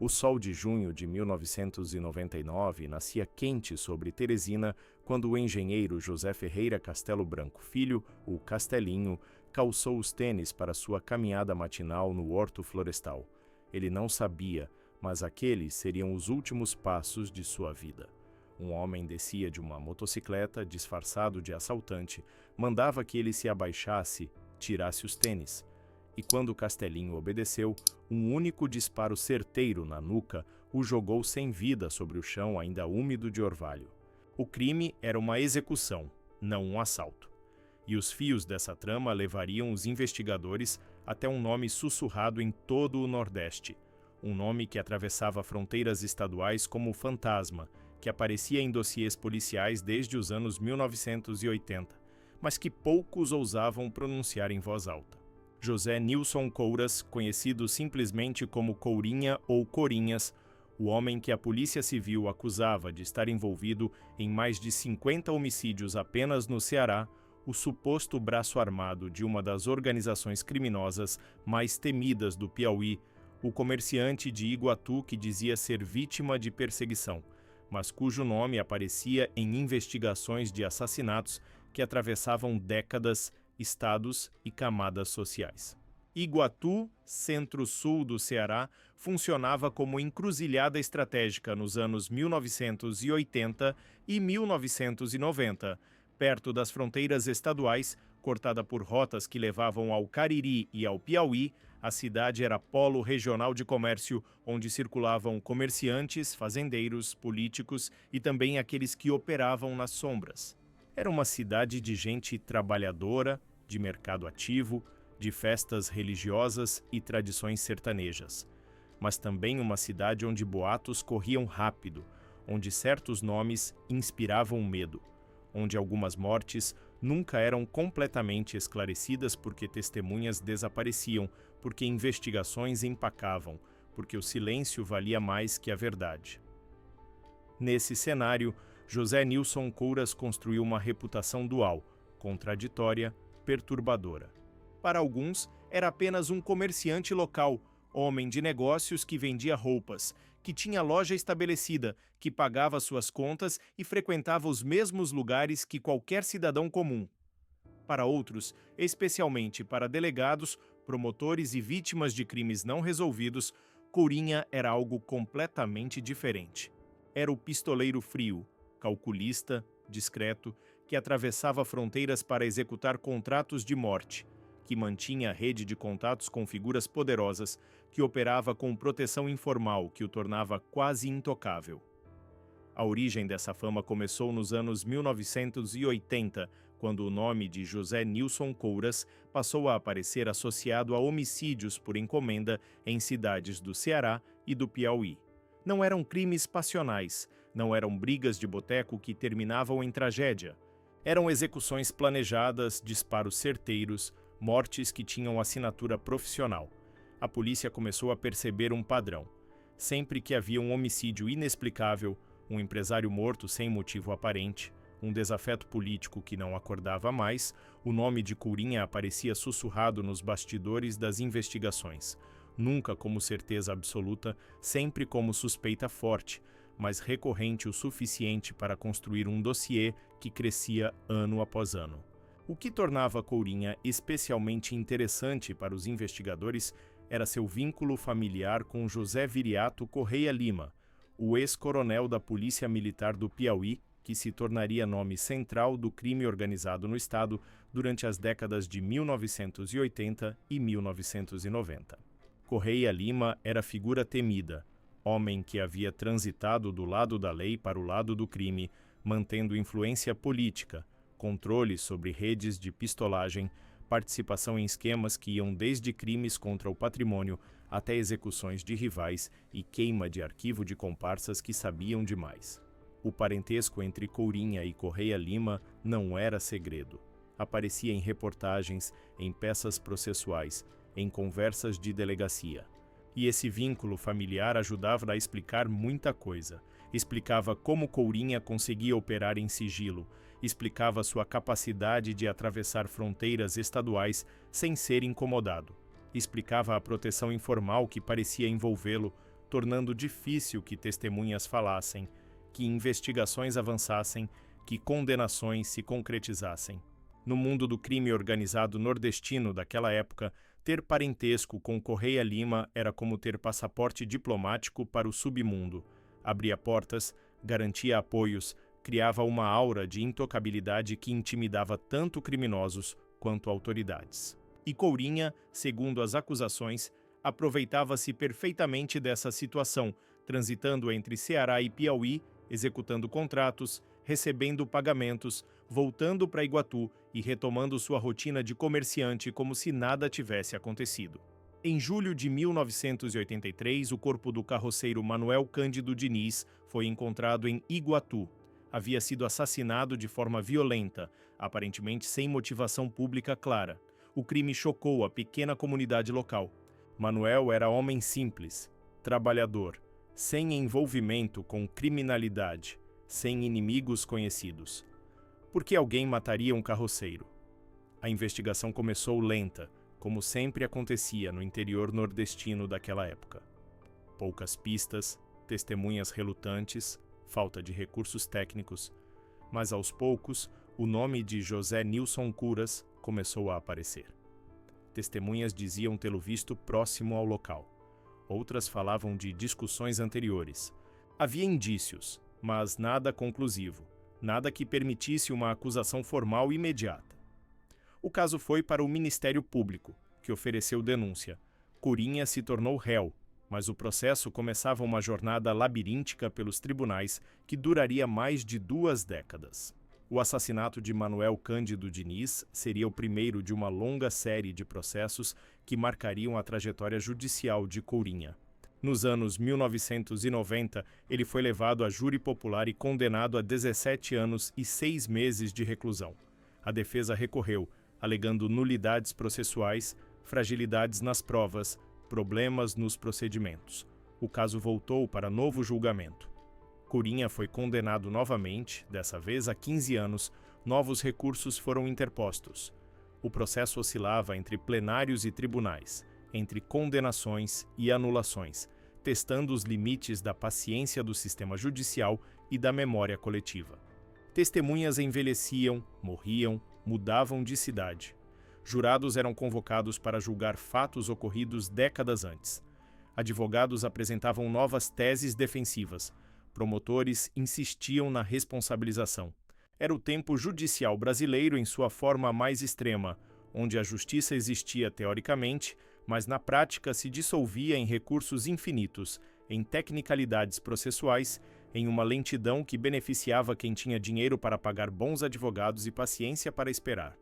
O sol de junho de 1999 nascia quente sobre Teresina quando o engenheiro José Ferreira Castelo Branco Filho, o Castelinho, calçou os tênis para sua caminhada matinal no horto florestal. Ele não sabia, mas aqueles seriam os últimos passos de sua vida. Um homem descia de uma motocicleta, disfarçado de assaltante, mandava que ele se abaixasse, tirasse os tênis. E quando Castelinho obedeceu, um único disparo certeiro na nuca o jogou sem vida sobre o chão ainda úmido de orvalho. O crime era uma execução, não um assalto. E os fios dessa trama levariam os investigadores até um nome sussurrado em todo o Nordeste. Um nome que atravessava fronteiras estaduais como fantasma, que aparecia em dossiês policiais desde os anos 1980, mas que poucos ousavam pronunciar em voz alta. José Nilson Couras, conhecido simplesmente como Courinha ou Corinhas, o homem que a Polícia Civil acusava de estar envolvido em mais de 50 homicídios apenas no Ceará, o suposto braço armado de uma das organizações criminosas mais temidas do Piauí, o comerciante de Iguatu que dizia ser vítima de perseguição, mas cujo nome aparecia em investigações de assassinatos que atravessavam décadas, estados e camadas sociais. Iguatu, centro-sul do Ceará, funcionava como encruzilhada estratégica nos anos 1980 e 1990, perto das fronteiras estaduais, cortada por rotas que levavam ao Cariri e ao Piauí. A cidade era polo regional de comércio, onde circulavam comerciantes, fazendeiros, políticos e também aqueles que operavam nas sombras. Era uma cidade de gente trabalhadora, de mercado ativo, de festas religiosas e tradições sertanejas. Mas também uma cidade onde boatos corriam rápido, onde certos nomes inspiravam medo, onde algumas mortes nunca eram completamente esclarecidas porque testemunhas desapareciam, porque investigações empacavam, porque o silêncio valia mais que a verdade. Nesse cenário, José Nilson Couras construiu uma reputação dual, contraditória, perturbadora. Para alguns, era apenas um comerciante local, homem de negócios que vendia roupas, que tinha loja estabelecida, que pagava suas contas e frequentava os mesmos lugares que qualquer cidadão comum. Para outros, especialmente para delegados, promotores e vítimas de crimes não resolvidos, Courinha era algo completamente diferente. Era o pistoleiro frio, calculista, discreto, que atravessava fronteiras para executar contratos de morte, que mantinha rede de contatos com figuras poderosas, que operava com proteção informal, que o tornava quase intocável. A origem dessa fama começou nos anos 1980, quando o nome de José Nilson Couras passou a aparecer associado a homicídios por encomenda em cidades do Ceará e do Piauí. Não eram crimes passionais, não eram brigas de boteco que terminavam em tragédia. Eram execuções planejadas, disparos certeiros, mortes que tinham assinatura profissional. A polícia começou a perceber um padrão. Sempre que havia um homicídio inexplicável, um empresário morto sem motivo aparente, um desafeto político que não acordava mais, o nome de Courinha aparecia sussurrado nos bastidores das investigações. Nunca como certeza absoluta, sempre como suspeita forte, mas recorrente o suficiente para construir um dossiê que crescia ano após ano. O que tornava Courinha especialmente interessante para os investigadores era seu vínculo familiar com José Viriato Correia Lima, o ex-coronel da Polícia Militar do Piauí, que se tornaria nome central do crime organizado no estado durante as décadas de 1980 e 1990. Correia Lima era figura temida, homem que havia transitado do lado da lei para o lado do crime, mantendo influência política, controle sobre redes de pistolagem, participação em esquemas que iam desde crimes contra o patrimônio até execuções de rivais e queima de arquivo de comparsas que sabiam demais. O parentesco entre Courinha e Correia Lima não era segredo. Aparecia em reportagens, em peças processuais, em conversas de delegacia. E esse vínculo familiar ajudava a explicar muita coisa. Explicava como Courinha conseguia operar em sigilo, explicava sua capacidade de atravessar fronteiras estaduais sem ser incomodado. Explicava a proteção informal que parecia envolvê-lo, tornando difícil que testemunhas falassem, que investigações avançassem, que condenações se concretizassem. No mundo do crime organizado nordestino daquela época, ter parentesco com Correia Lima era como ter passaporte diplomático para o submundo. Abria portas, garantia apoios, criava uma aura de intocabilidade que intimidava tanto criminosos quanto autoridades. E Courinha, segundo as acusações, aproveitava-se perfeitamente dessa situação, transitando entre Ceará e Piauí, executando contratos, recebendo pagamentos, voltando para Iguatu e retomando sua rotina de comerciante como se nada tivesse acontecido. Em julho de 1983, o corpo do carroceiro Manuel Cândido Diniz foi encontrado em Iguatu. Havia sido assassinado de forma violenta, aparentemente sem motivação pública clara. O crime chocou a pequena comunidade local. Manuel era homem simples, trabalhador, sem envolvimento com criminalidade, sem inimigos conhecidos. Por que alguém mataria um carroceiro? A investigação começou lenta, como sempre acontecia no interior nordestino daquela época. Poucas pistas, testemunhas relutantes, falta de recursos técnicos, mas aos poucos o nome de José Nilson Curas começou a aparecer. Testemunhas diziam tê-lo visto próximo ao local. Outras falavam de discussões anteriores. Havia indícios, mas nada conclusivo, nada que permitisse uma acusação formal imediata. O caso foi para o Ministério Público, que ofereceu denúncia. Courinha se tornou réu, mas o processo começava uma jornada labiríntica pelos tribunais que duraria mais de 2 décadas. O assassinato de Manuel Cândido Diniz seria o primeiro de uma longa série de processos que marcariam a trajetória judicial de Courinha. Nos anos 1990, ele foi levado a júri popular e condenado a 17 anos e 6 meses de reclusão. A defesa recorreu, alegando nulidades processuais, fragilidades nas provas, problemas nos procedimentos. O caso voltou para novo julgamento. Courinha foi condenado novamente, dessa vez a 15 anos, novos recursos foram interpostos. O processo oscilava entre plenários e tribunais, entre condenações e anulações, testando os limites da paciência do sistema judicial e da memória coletiva. Testemunhas envelheciam, morriam, mudavam de cidade. Jurados eram convocados para julgar fatos ocorridos décadas antes. Advogados apresentavam novas teses defensivas. Promotores insistiam na responsabilização. Era o tempo judicial brasileiro em sua forma mais extrema, onde a justiça existia teoricamente, mas na prática se dissolvia em recursos infinitos, em tecnicalidades processuais, em uma lentidão que beneficiava quem tinha dinheiro para pagar bons advogados e paciência para esperar.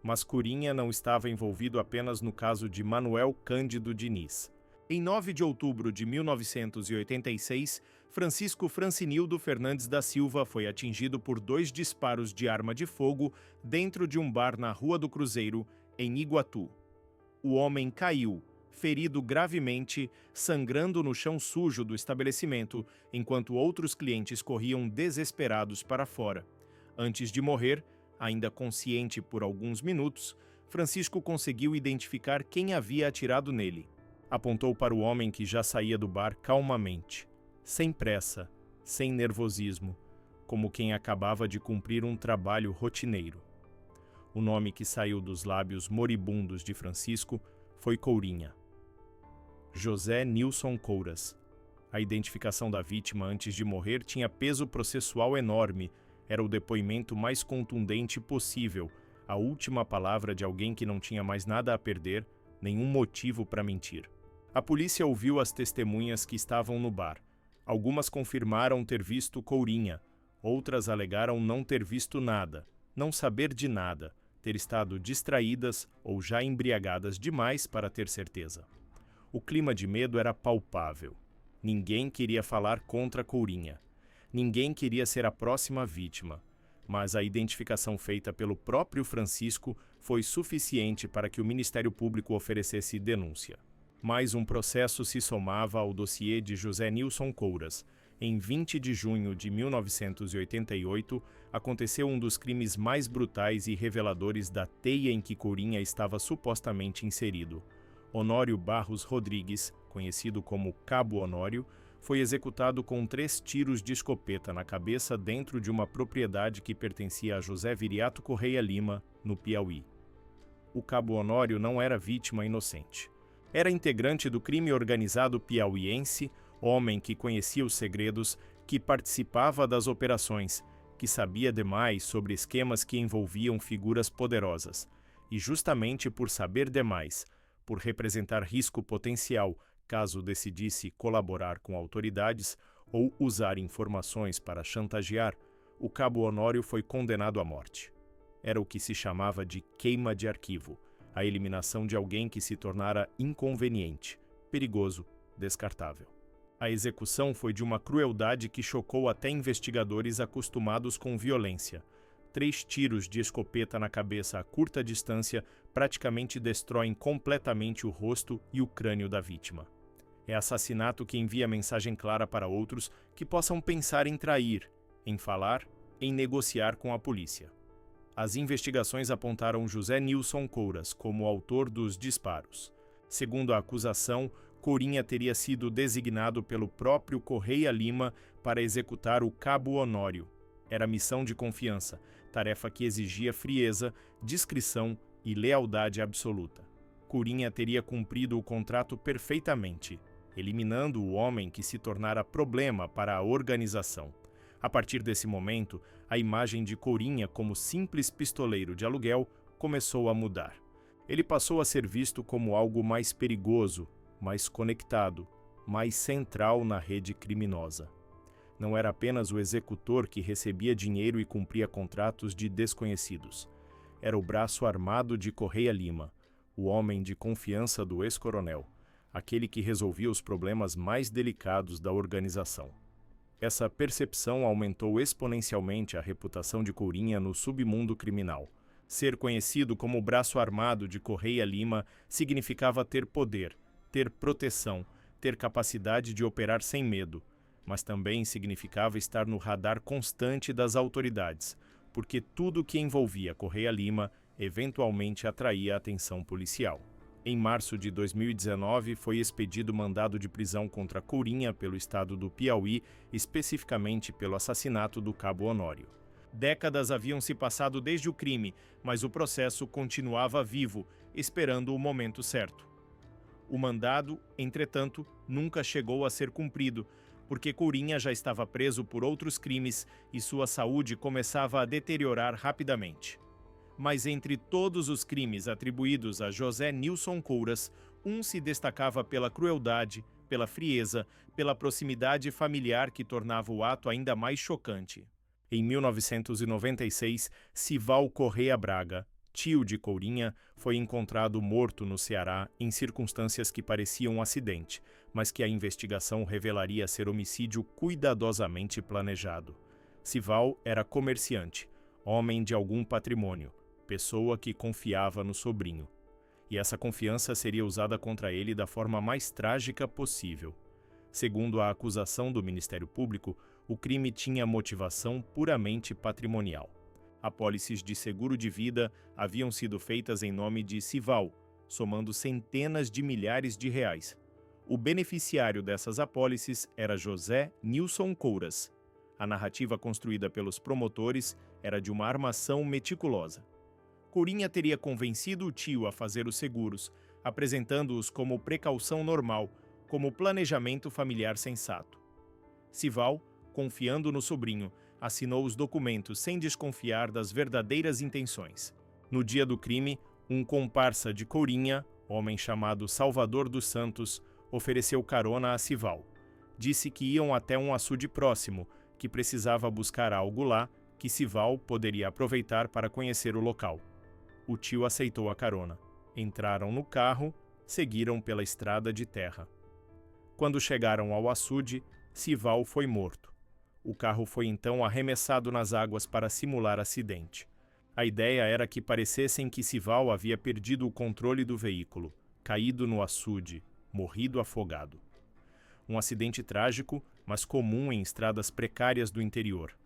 Mas Courinha não estava envolvido apenas no caso de Manuel Cândido Diniz. Em 9 de outubro de 1986, Francisco Francinildo Fernandes da Silva foi atingido por 2 disparos de arma de fogo dentro de um bar na Rua do Cruzeiro, em Iguatu. O homem caiu, ferido gravemente, sangrando no chão sujo do estabelecimento, enquanto outros clientes corriam desesperados para fora. Antes de morrer, ainda consciente por alguns minutos, Francisco conseguiu identificar quem havia atirado nele. Apontou para o homem que já saía do bar calmamente, sem pressa, sem nervosismo, como quem acabava de cumprir um trabalho rotineiro. O nome que saiu dos lábios moribundos de Francisco foi Courinha. José Nilson Couras. A identificação da vítima antes de morrer tinha peso processual enorme. Era o depoimento mais contundente possível, a última palavra de alguém que não tinha mais nada a perder, nenhum motivo para mentir. A polícia ouviu as testemunhas que estavam no bar. Algumas confirmaram ter visto Courinha, outras alegaram não ter visto nada, não saber de nada, ter estado distraídas ou já embriagadas demais para ter certeza. O clima de medo era palpável. Ninguém queria falar contra Courinha. Ninguém queria ser a próxima vítima. Mas a identificação feita pelo próprio Francisco foi suficiente para que o Ministério Público oferecesse denúncia. Mais um processo se somava ao dossiê de José Nilson Couras. Em 20 de junho de 1988, aconteceu um dos crimes mais brutais e reveladores da teia em que Courinha estava supostamente inserido. Honório Barros Rodrigues, conhecido como Cabo Honório, foi executado com 3 tiros de escopeta na cabeça dentro de uma propriedade que pertencia a José Viriato Correia Lima, no Piauí. O Cabo Honório não era vítima inocente. Era integrante do crime organizado piauiense, homem que conhecia os segredos, que participava das operações, que sabia demais sobre esquemas que envolviam figuras poderosas. E justamente por saber demais, por representar risco potencial caso decidisse colaborar com autoridades ou usar informações para chantagear, o Cabo Honório foi condenado à morte. Era o que se chamava de queima de arquivo, a eliminação de alguém que se tornara inconveniente, perigoso, descartável. A execução foi de uma crueldade que chocou até investigadores acostumados com violência. 3 tiros de escopeta na cabeça a curta distância praticamente destroem completamente o rosto e o crânio da vítima. É assassinato que envia mensagem clara para outros que possam pensar em trair, em falar, em negociar com a polícia. As investigações apontaram José Nilson Couras como o autor dos disparos. Segundo a acusação, Courinha teria sido designado pelo próprio Correia Lima para executar o Cabo Honório. Era missão de confiança, tarefa que exigia frieza, discrição e lealdade absoluta. Courinha teria cumprido o contrato perfeitamente, eliminando o homem que se tornara problema para a organização. A partir desse momento, a imagem de Courinha como simples pistoleiro de aluguel começou a mudar. Ele passou a ser visto como algo mais perigoso, mais conectado, mais central na rede criminosa. Não era apenas o executor que recebia dinheiro e cumpria contratos de desconhecidos. Era o braço armado de Correia Lima, o homem de confiança do ex-coronel, aquele que resolvia os problemas mais delicados da organização. Essa percepção aumentou exponencialmente a reputação de Courinha no submundo criminal. Ser conhecido como o braço armado de Correia Lima significava ter poder, ter proteção, ter capacidade de operar sem medo, mas também significava estar no radar constante das autoridades, porque tudo que envolvia Correia Lima eventualmente atraía a atenção policial. Em março de 2019, foi expedido mandado de prisão contra Courinha pelo estado do Piauí, especificamente pelo assassinato do Cabo Honório. Décadas haviam se passado desde o crime, mas o processo continuava vivo, esperando o momento certo. O mandado, entretanto, nunca chegou a ser cumprido, porque Courinha já estava preso por outros crimes e sua saúde começava a deteriorar rapidamente. Mas entre todos os crimes atribuídos a José Nilson Couras, um se destacava pela crueldade, pela frieza, pela proximidade familiar que tornava o ato ainda mais chocante. Em 1996, Sival Correia Braga, tio de Courinha, foi encontrado morto no Ceará em circunstâncias que pareciam um acidente, mas que a investigação revelaria ser homicídio cuidadosamente planejado. Sival era comerciante, homem de algum patrimônio, pessoa que confiava no sobrinho. E essa confiança seria usada contra ele da forma mais trágica possível. Segundo a acusação do Ministério Público, o crime tinha motivação puramente patrimonial. Apólices de seguro de vida haviam sido feitas em nome de Sival, somando centenas de milhares de reais. O beneficiário dessas apólices era José Nilson Couras. A narrativa construída pelos promotores era de uma armação meticulosa. Courinha teria convencido o tio a fazer os seguros, apresentando-os como precaução normal, como planejamento familiar sensato. Sival, confiando no sobrinho, assinou os documentos sem desconfiar das verdadeiras intenções. No dia do crime, um comparsa de Courinha, homem chamado Salvador dos Santos, ofereceu carona a Sival. Disse que iam até um açude próximo, que precisava buscar algo lá, que Sival poderia aproveitar para conhecer o local. O tio aceitou a carona. Entraram no carro, seguiram pela estrada de terra. Quando chegaram ao açude, Sival foi morto. O carro foi então arremessado nas águas para simular acidente. A ideia era que parecessem que Sival havia perdido o controle do veículo, caído no açude, morrido afogado. Um acidente trágico, mas comum em estradas precárias do interior.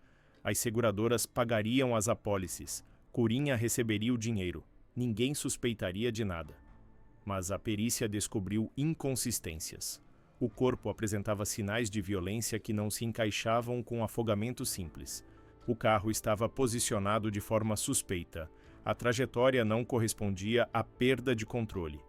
As seguradoras pagariam as apólices. Courinha receberia o dinheiro. Ninguém suspeitaria de nada. mas a perícia descobriu inconsistências. O corpo apresentava sinais de violência que não se encaixavam com afogamento simples. O carro estava posicionado de forma suspeita. A trajetória não correspondia à perda de controle.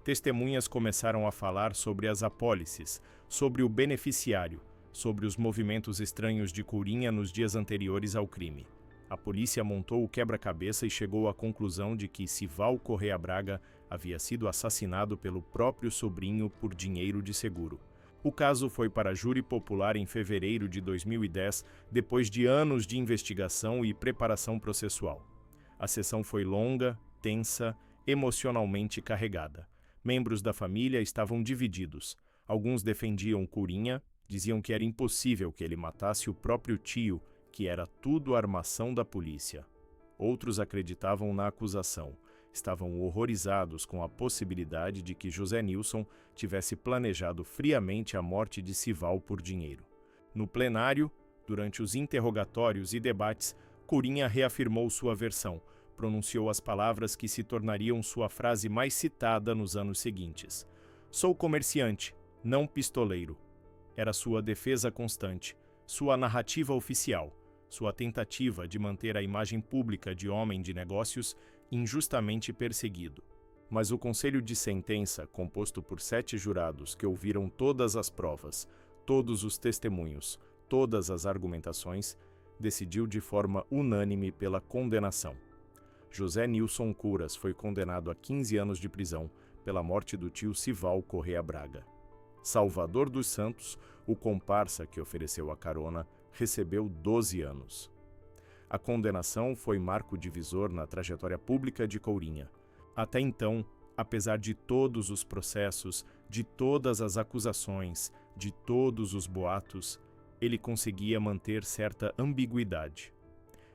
Testemunhas começaram a falar sobre as apólices, sobre o beneficiário, sobre os movimentos estranhos de Corinha nos dias anteriores ao crime. A polícia montou o quebra-cabeça e chegou à conclusão de que Sival Correa Braga havia sido assassinado pelo próprio sobrinho por dinheiro de seguro. O caso foi para júri popular em fevereiro de 2010, depois de anos de investigação e preparação processual. A sessão foi longa, tensa, emocionalmente carregada. Membros da família estavam divididos. Alguns defendiam Corinha, diziam que era impossível que ele matasse o próprio tio, que era tudo armação da polícia. Outros acreditavam na acusação. Estavam horrorizados com a possibilidade de que José Nilson tivesse planejado friamente a morte de Sival por dinheiro. No plenário, durante os interrogatórios e debates, Corinha reafirmou sua versão, pronunciou as palavras que se tornariam sua frase mais citada nos anos seguintes. "Sou comerciante, não pistoleiro." Era sua defesa constante, sua narrativa oficial, sua tentativa de manter a imagem pública de homem de negócios injustamente perseguido. Mas o conselho de sentença, composto por 7 jurados que ouviram todas as provas, todos os testemunhos, todas as argumentações, decidiu de forma unânime pela condenação. José Nilson Curas foi condenado a 15 anos de prisão pela morte do tio Sival Correa Braga. Salvador dos Santos, o comparsa que ofereceu a carona, recebeu 12 anos. A condenação foi marco divisor na trajetória pública de Corinha. Até então, apesar de todos os processos, de todas as acusações, de todos os boatos, ele conseguia manter certa ambiguidade.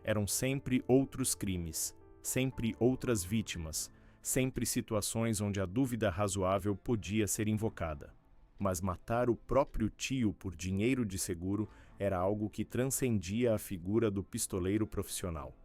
Eram sempre outros crimes, sempre outras vítimas, sempre situações onde a dúvida razoável podia ser invocada. Mas matar o próprio tio por dinheiro de seguro era algo que transcendia a figura do pistoleiro profissional.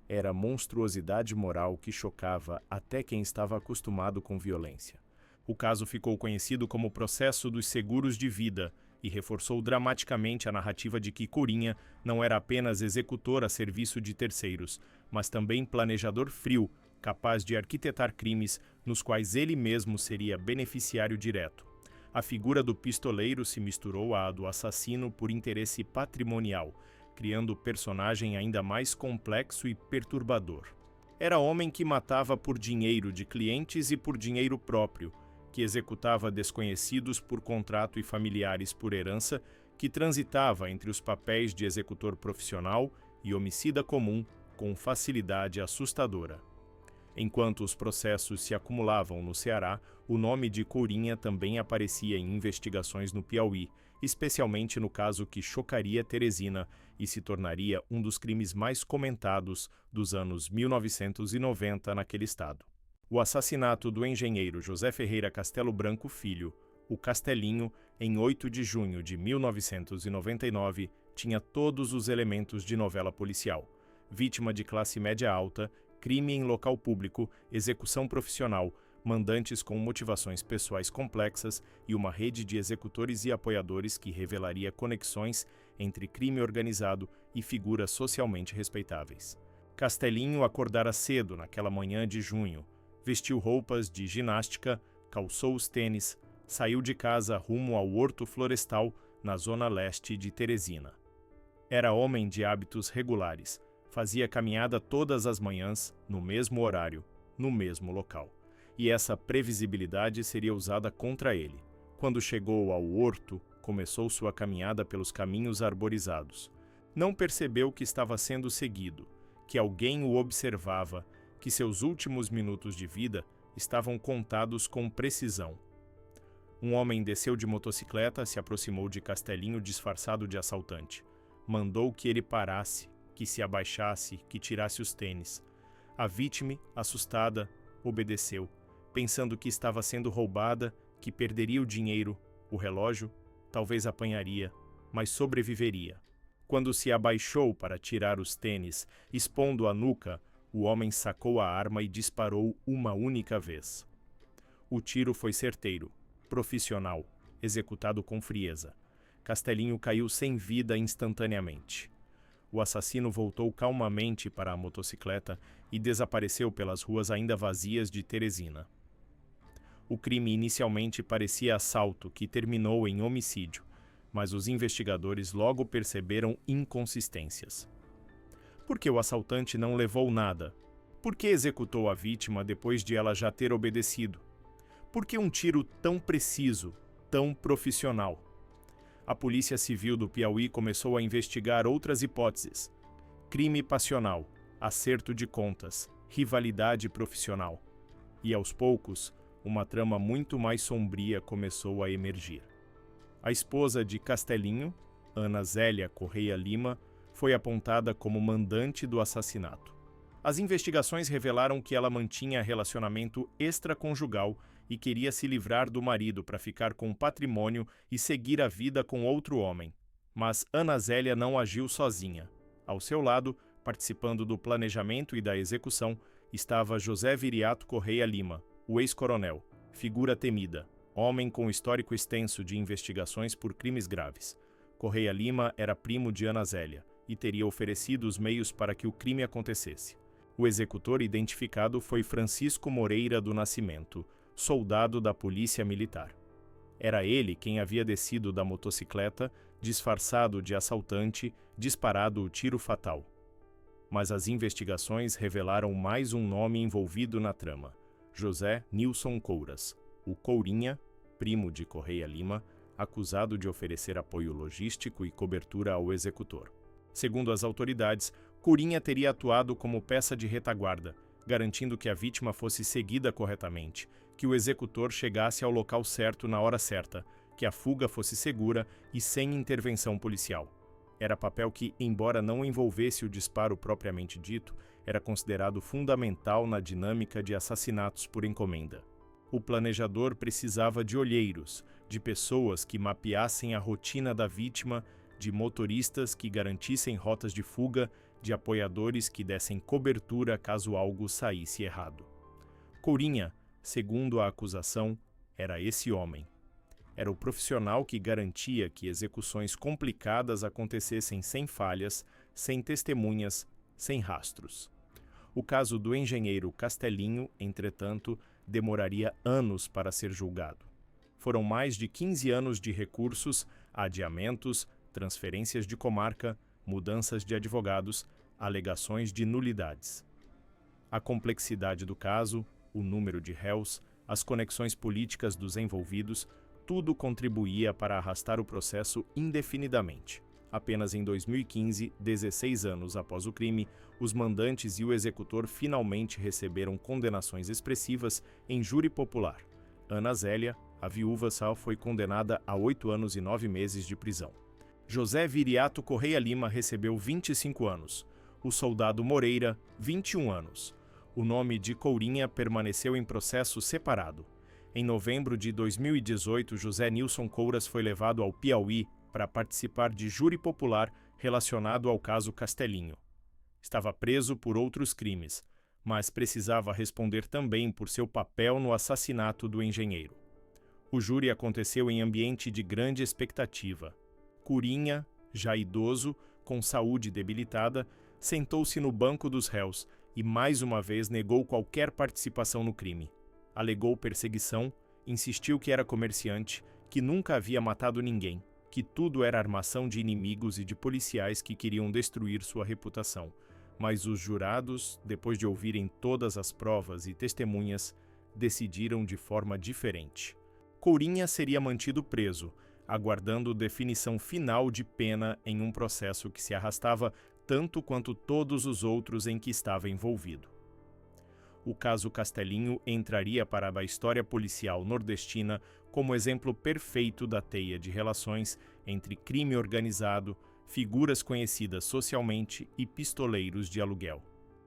Era monstruosidade moral que chocava até quem estava acostumado com violência. O caso ficou conhecido como o processo dos seguros de vida e reforçou dramaticamente a narrativa de que Corinha não era apenas executor a serviço de terceiros, mas também planejador frio, capaz de arquitetar crimes nos quais ele mesmo seria beneficiário direto. A figura do pistoleiro se misturou à do assassino por interesse patrimonial, criando o personagem ainda mais complexo e perturbador. Era homem que matava por dinheiro de clientes e por dinheiro próprio, que executava desconhecidos por contrato e familiares por herança, que transitava entre os papéis de executor profissional e homicida comum com facilidade assustadora. Enquanto os processos se acumulavam no Ceará, o nome de Corinha também aparecia em investigações no Piauí, especialmente no caso que chocaria Teresina e se tornaria um dos crimes mais comentados dos anos 1990 naquele estado. O assassinato do engenheiro José Ferreira Castelo Branco Filho, o Castelinho, em 8 de junho de 1999, tinha todos os elementos de novela policial: vítima de classe média alta, crime em local público, execução profissional, mandantes com motivações pessoais complexas e uma rede de executores e apoiadores que revelaria conexões entre crime organizado e figuras socialmente respeitáveis. Castelinho acordara cedo naquela manhã de junho, vestiu roupas de ginástica, calçou os tênis, saiu de casa rumo ao Horto Florestal, na zona leste de Teresina. Era homem de hábitos regulares, fazia caminhada todas as manhãs, no mesmo horário, no mesmo local. E essa previsibilidade seria usada contra ele. Quando chegou ao horto, começou sua caminhada pelos caminhos arborizados. Não percebeu que estava sendo seguido, que alguém o observava, que seus últimos minutos de vida estavam contados com precisão. Um homem desceu de motocicleta, se aproximou de Castelinho disfarçado de assaltante. Mandou que ele parasse, que se abaixasse, que tirasse os tênis. A vítima, assustada, obedeceu, pensando que estava sendo roubada, que perderia o dinheiro, o relógio, talvez apanharia, mas sobreviveria. Quando se abaixou para tirar os tênis, expondo a nuca, o homem sacou a arma e disparou uma única vez. O tiro foi certeiro, profissional, executado com frieza. Castelinho caiu sem vida instantaneamente. O assassino voltou calmamente para a motocicleta e desapareceu pelas ruas ainda vazias de Teresina. O crime inicialmente parecia assalto, que terminou em homicídio, mas os investigadores logo perceberam inconsistências. Por que o assaltante não levou nada? Por que executou a vítima depois de ela já ter obedecido? Por que um tiro tão preciso, tão profissional? A Polícia Civil do Piauí começou a investigar outras hipóteses: crime passional, acerto de contas, rivalidade profissional. E aos poucos, uma trama muito mais sombria começou a emergir. A esposa de Castelinho, Ana Zélia Correia Lima, foi apontada como mandante do assassinato. As investigações revelaram que ela mantinha relacionamento extraconjugal e queria se livrar do marido para ficar com o patrimônio e seguir a vida com outro homem. Mas Ana Zélia não agiu sozinha. Ao seu lado, participando do planejamento e da execução, estava José Viriato Correia Lima, o ex-coronel, figura temida, homem com histórico extenso de investigações por crimes graves. Correia Lima era primo de Ana Zélia e teria oferecido os meios para que o crime acontecesse. O executor identificado foi Francisco Moreira do Nascimento, soldado da Polícia Militar. Era ele quem havia descido da motocicleta, disfarçado de assaltante, disparado o tiro fatal. Mas as investigações revelaram mais um nome envolvido na trama: José Nilson Couras, o Courinha, primo de Correia Lima, acusado de oferecer apoio logístico e cobertura ao executor. Segundo as autoridades, Courinha teria atuado como peça de retaguarda, garantindo que a vítima fosse seguida corretamente, que o executor chegasse ao local certo na hora certa, que a fuga fosse segura e sem intervenção policial. Era papel que, embora não envolvesse o disparo propriamente dito, era considerado fundamental na dinâmica de assassinatos por encomenda. O planejador precisava de olheiros, de pessoas que mapeassem a rotina da vítima, de motoristas que garantissem rotas de fuga, de apoiadores que dessem cobertura caso algo saísse errado. Courinha, segundo a acusação, era esse homem. Era o profissional que garantia que execuções complicadas acontecessem sem falhas, sem testemunhas, sem rastros. O caso do engenheiro Castelinho, entretanto, demoraria anos para ser julgado. Foram mais de 15 anos de recursos, adiamentos, transferências de comarca, mudanças de advogados, alegações de nulidades. A complexidade do caso, o número de réus, as conexões políticas dos envolvidos, tudo contribuía para arrastar o processo indefinidamente. Apenas em 2015, 16 anos após o crime, os mandantes e o executor finalmente receberam condenações expressivas em júri popular. Ana Zélia, a viúva Sal, foi condenada a 8 anos e 9 meses de prisão. José Viriato Correia Lima recebeu 25 anos. O soldado Moreira, 21 anos. O nome de Courinha permaneceu em processo separado. Em novembro de 2018, José Nilson Couras foi levado ao Piauí para participar de júri popular relacionado ao caso Castelinho. Estava preso por outros crimes, mas precisava responder também por seu papel no assassinato do engenheiro. O júri aconteceu em ambiente de grande expectativa. Courinha, já idoso, com saúde debilitada, sentou-se no banco dos réus e mais uma vez negou qualquer participação no crime. Alegou perseguição, insistiu que era comerciante, que nunca havia matado ninguém, que tudo era armação de inimigos e de policiais que queriam destruir sua reputação. Mas os jurados, depois de ouvirem todas as provas e testemunhas, decidiram de forma diferente. Courinha seria mantido preso, aguardando definição final de pena em um processo que se arrastava tanto quanto todos os outros em que estava envolvido. O caso Castelinho entraria para a história policial nordestina como exemplo perfeito da teia de relações entre crime organizado, figuras conhecidas socialmente e pistoleiros de aluguel.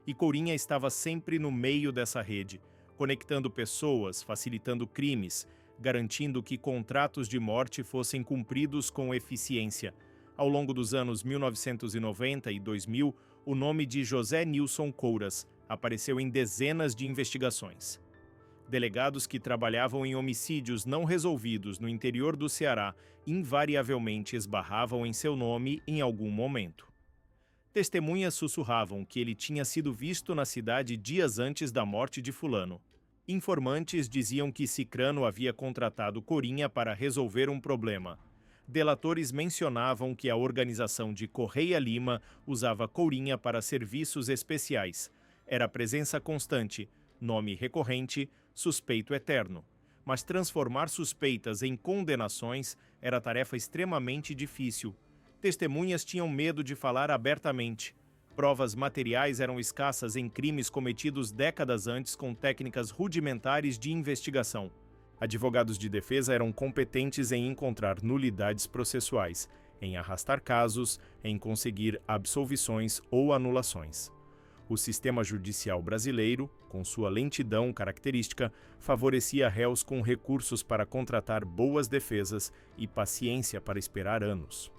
E Courinha estava sempre no meio dessa rede, conectando pessoas, facilitando crimes, garantindo que contratos de morte fossem cumpridos com eficiência. Ao longo dos anos 1990 e 2000, o nome de José Nilson Couras apareceu em dezenas de investigações. Delegados que trabalhavam em homicídios não resolvidos no interior do Ceará invariavelmente esbarravam em seu nome em algum momento. Testemunhas sussurravam que ele tinha sido visto na cidade dias antes da morte de fulano. Informantes diziam que Cicrano havia contratado Corinha para resolver um problema. Delatores mencionavam que a organização de Correia Lima usava Corinha para serviços especiais. Era presença constante, nome recorrente, suspeito eterno. Mas transformar suspeitas em condenações era tarefa extremamente difícil. Testemunhas tinham medo de falar abertamente. Provas materiais eram escassas em crimes cometidos décadas antes com técnicas rudimentares de investigação. Advogados de defesa eram competentes em encontrar nulidades processuais, em arrastar casos, em conseguir absolvições ou anulações. O sistema judicial brasileiro, com sua lentidão característica, favorecia réus com recursos para contratar boas defesas e paciência para esperar anos.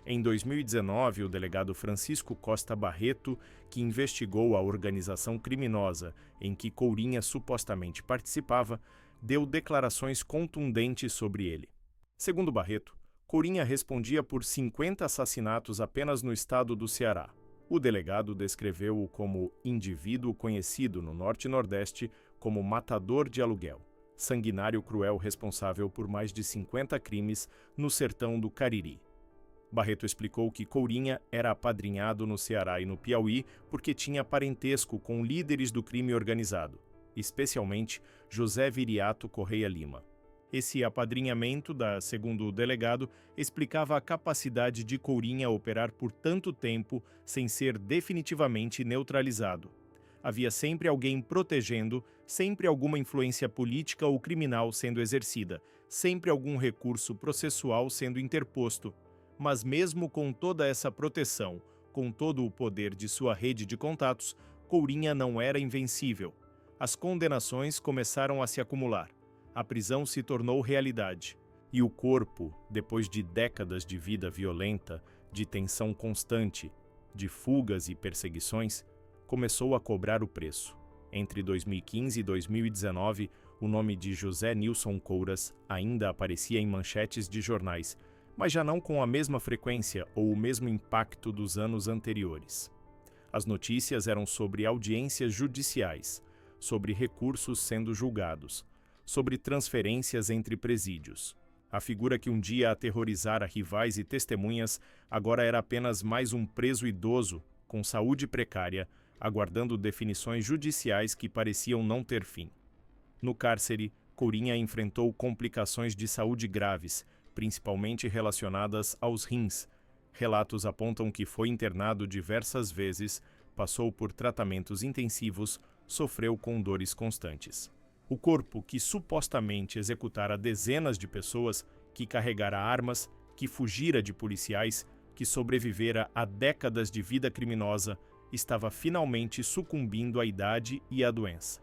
Em 2019, o delegado Francisco Costa Barreto, que investigou a organização criminosa em que Corinha supostamente participava, deu declarações contundentes sobre ele. Segundo Barreto, Corinha respondia por 50 assassinatos apenas no estado do Ceará. O delegado descreveu-o como indivíduo conhecido no Norte e Nordeste como matador de aluguel, sanguinário cruel responsável por mais de 50 crimes no sertão do Cariri. Barreto explicou que Corinha era apadrinhado no Ceará e no Piauí porque tinha parentesco com líderes do crime organizado, especialmente José Viriato Correia Lima. Esse apadrinhamento, segundo o delegado, explicava a capacidade de Corinha operar por tanto tempo sem ser definitivamente neutralizado. Havia sempre alguém protegendo, sempre alguma influência política ou criminal sendo exercida, sempre algum recurso processual sendo interposto. Mas mesmo com toda essa proteção, com todo o poder de sua rede de contatos, Corinha não era invencível. As condenações começaram a se acumular. A prisão se tornou realidade. E o corpo, depois de décadas de vida violenta, de tensão constante, de fugas e perseguições, começou a cobrar o preço. Entre 2015 e 2019, o nome de José Nilson Couras ainda aparecia em manchetes de jornais, mas já não com a mesma frequência ou o mesmo impacto dos anos anteriores. As notícias eram sobre audiências judiciais, sobre recursos sendo julgados, sobre transferências entre presídios. A figura que um dia aterrorizara rivais e testemunhas agora era apenas mais um preso idoso, com saúde precária, aguardando definições judiciais que pareciam não ter fim. No cárcere, Corinha enfrentou complicações de saúde graves, principalmente relacionadas aos rins. Relatos apontam que foi internado diversas vezes, passou por tratamentos intensivos, sofreu com dores constantes. O corpo que supostamente executara dezenas de pessoas, que carregara armas, que fugira de policiais, que sobrevivera a décadas de vida criminosa, estava finalmente sucumbindo à idade e à doença.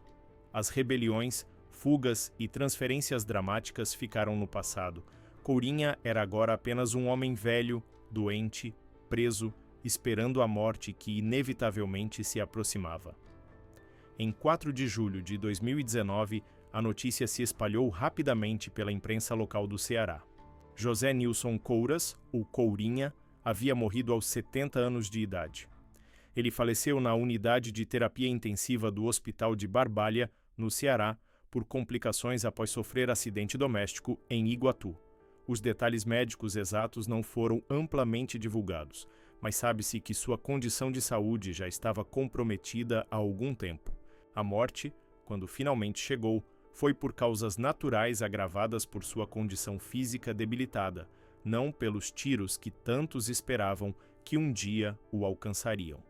As rebeliões, fugas e transferências dramáticas ficaram no passado. Corinha era agora apenas um homem velho, doente, preso, esperando a morte que inevitavelmente se aproximava. Em 4 de julho de 2019, a notícia se espalhou rapidamente pela imprensa local do Ceará. José Nilson Couras, o Courinha, havia morrido aos 70 anos de idade. Ele faleceu na unidade de terapia intensiva do Hospital de Barbalha, no Ceará, por complicações após sofrer acidente doméstico em Iguatu. Os detalhes médicos exatos não foram amplamente divulgados, mas sabe-se que sua condição de saúde já estava comprometida há algum tempo. A morte, quando finalmente chegou, foi por causas naturais agravadas por sua condição física debilitada, não pelos tiros que tantos esperavam que um dia o alcançariam.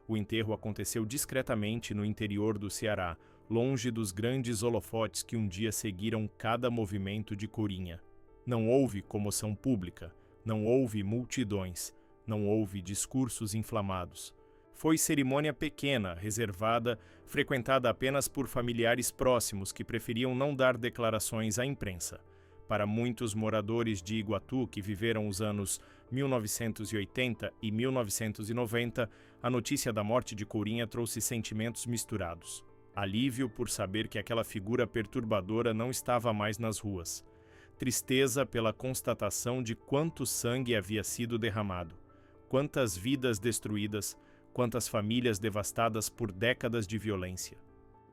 O enterro aconteceu discretamente no interior do Ceará, longe dos grandes holofotes que um dia seguiram cada movimento de Corinha. Não houve comoção pública, não houve multidões, não houve discursos inflamados. Foi cerimônia pequena, reservada, frequentada apenas por familiares próximos que preferiam não dar declarações à imprensa. Para muitos moradores de Iguatu que viveram os anos 1980 e 1990, a notícia da morte de Corinha trouxe sentimentos misturados. Alívio por saber que aquela figura perturbadora não estava mais nas ruas. Tristeza pela constatação de quanto sangue havia sido derramado, quantas vidas destruídas, quantas famílias devastadas por décadas de violência.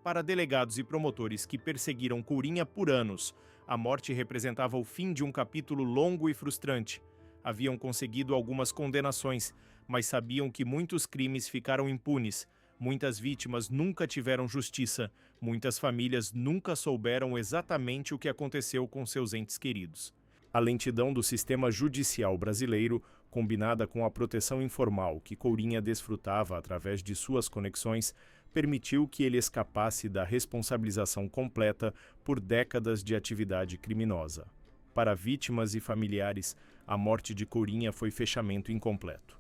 Para delegados e promotores que perseguiram Courinha por anos, a morte representava o fim de um capítulo longo e frustrante. Haviam conseguido algumas condenações, mas sabiam que muitos crimes ficaram impunes, muitas vítimas nunca tiveram justiça, muitas famílias nunca souberam exatamente o que aconteceu com seus entes queridos. A lentidão do sistema judicial brasileiro, combinada com a proteção informal que Courinha desfrutava através de suas conexões, permitiu que ele escapasse da responsabilização completa por décadas de atividade criminosa. Para vítimas e familiares, a morte de Courinha foi fechamento incompleto.